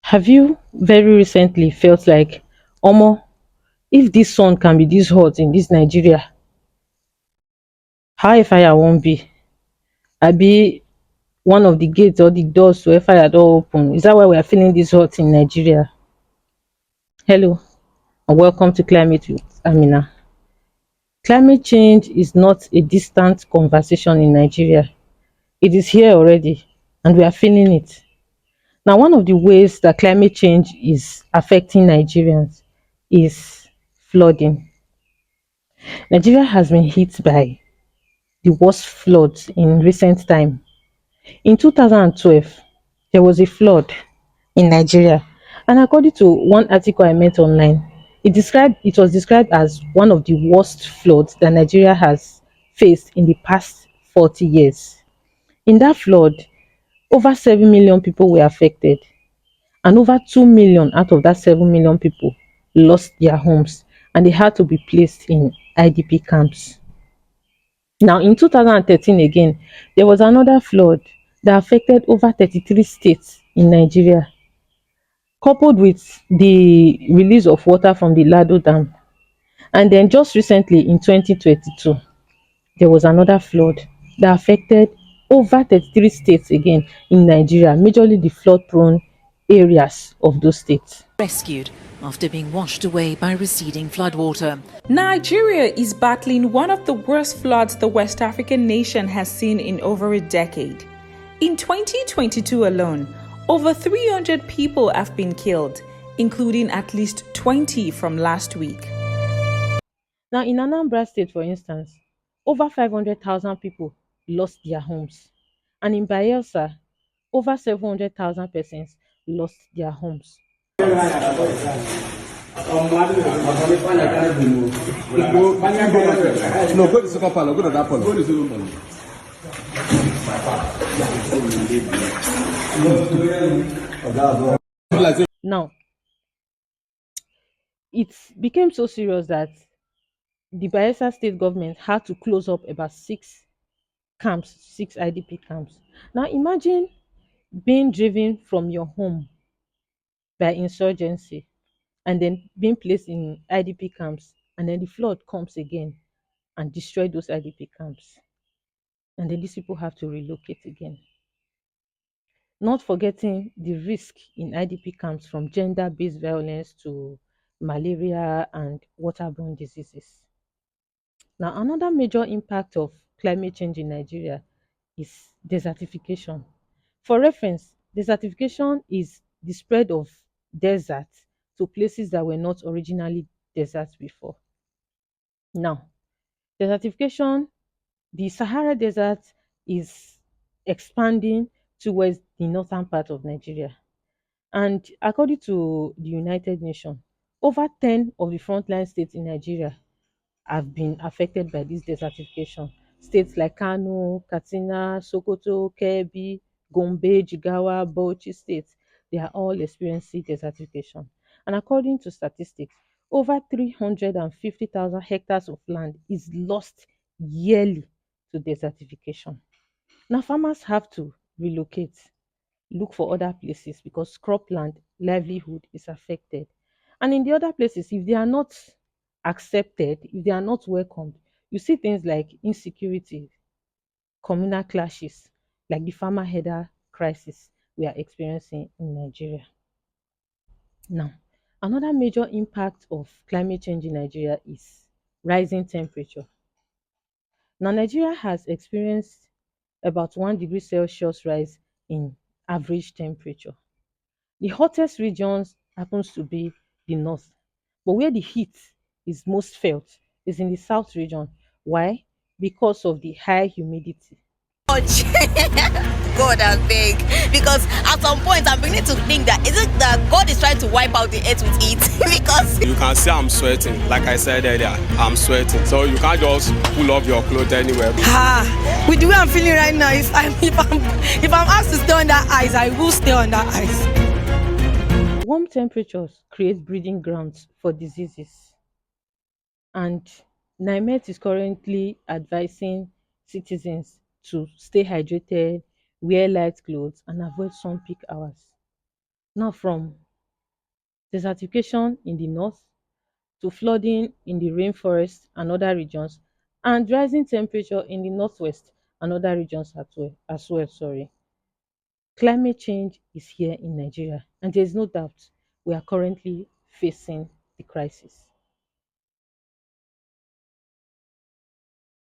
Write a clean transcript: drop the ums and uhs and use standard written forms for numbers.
Have you very recently felt like, Omo, if this sun can be this hot in this Nigeria, how fire won't be? I be one of the gates or the doors to fire door open. Is that why we are feeling this hot in Nigeria? Hello and welcome to Climate with Amina. Climate change is not a distant conversation in Nigeria. It is here already and we are feeling it. Now, one of the ways that climate change is affecting Nigerians is flooding. Nigeria has been hit by the worst floods in recent time. In 2012, there was a flood in Nigeria, and according to one article I met online, it was described as one of the worst floods that Nigeria has faced in the past 40 years. In that flood, over 7 million people were affected, and over 2 million out of that 7 million people lost their homes and they had to be placed in IDP camps. Now, in 2013 again, there was another flood that affected over 33 states in Nigeria, coupled with the release of water from the Lado Dam. And then just recently in 2022, there was another flood that affected over 33 states again in Nigeria, majorly the flood prone areas of those states. Rescued after being washed away by receding floodwater. Nigeria is battling one of the worst floods the West African nation has seen in over a decade. In 2022 alone, over 300 people have been killed, including at least 20 from last week. Now, in Anambra State, for instance, over 500,000 people lost their homes. And in Bayelsa, over 700,000 persons lost their homes. No, go to the second palo, go to that palo. Now, it became so serious that the Bayelsa state government had to close up about six IDP camps. Now, imagine being driven from your home by insurgency and then being placed in IDP camps, and then the flood comes again and destroy those IDP camps. And then these people have to relocate again. Not forgetting the risk in IDP camps from gender based violence to malaria and waterborne diseases. Now, another major impact of climate change in Nigeria is desertification. For reference, desertification is the spread of desert to places that were not originally deserts before. Now, desertification, the Sahara Desert is expanding towards the northern part of Nigeria. And according to the United Nations, over 10 of the frontline states in Nigeria have been affected by this desertification. States like Kano, Katsina, Sokoto, Kebbi, Gombe, Jigawa, Bauchi states, they are all experiencing desertification. And according to statistics, over 350,000 hectares of land is lost yearly to desertification. Now, farmers have to relocate, look for other places because cropland livelihood is affected. And in the other places, if they are not accepted, if they are not welcomed, you see things like insecurity, communal clashes, like the farmer header crisis we are experiencing in Nigeria. Now, another major impact of climate change in Nigeria is rising temperature. Now, Nigeria has experienced about 1 degree Celsius rise in average temperature. The hottest regions happens to be the north, but where the heat is most felt is in the south region. Why? Because of the high humidity. Much. God, I beg. Because at some point, I'm beginning to think that is it that God is trying to wipe out the earth with it? Because You can see I'm sweating. Like I said earlier, I'm sweating. So you can't just pull off your clothes anywhere. With the way I'm feeling right now, if I'm asked to stay under ice, I will stay under ice. Warm temperatures create breeding grounds for diseases, and NIMET is currently advising citizens to stay hydrated, wear light clothes, and avoid sun peak hours. Now, from desertification in the north to flooding in the rainforest and other regions, and rising temperature in the northwest and other regions as well. Sorry. Climate change is here in Nigeria, and there is no doubt we are currently facing the crisis.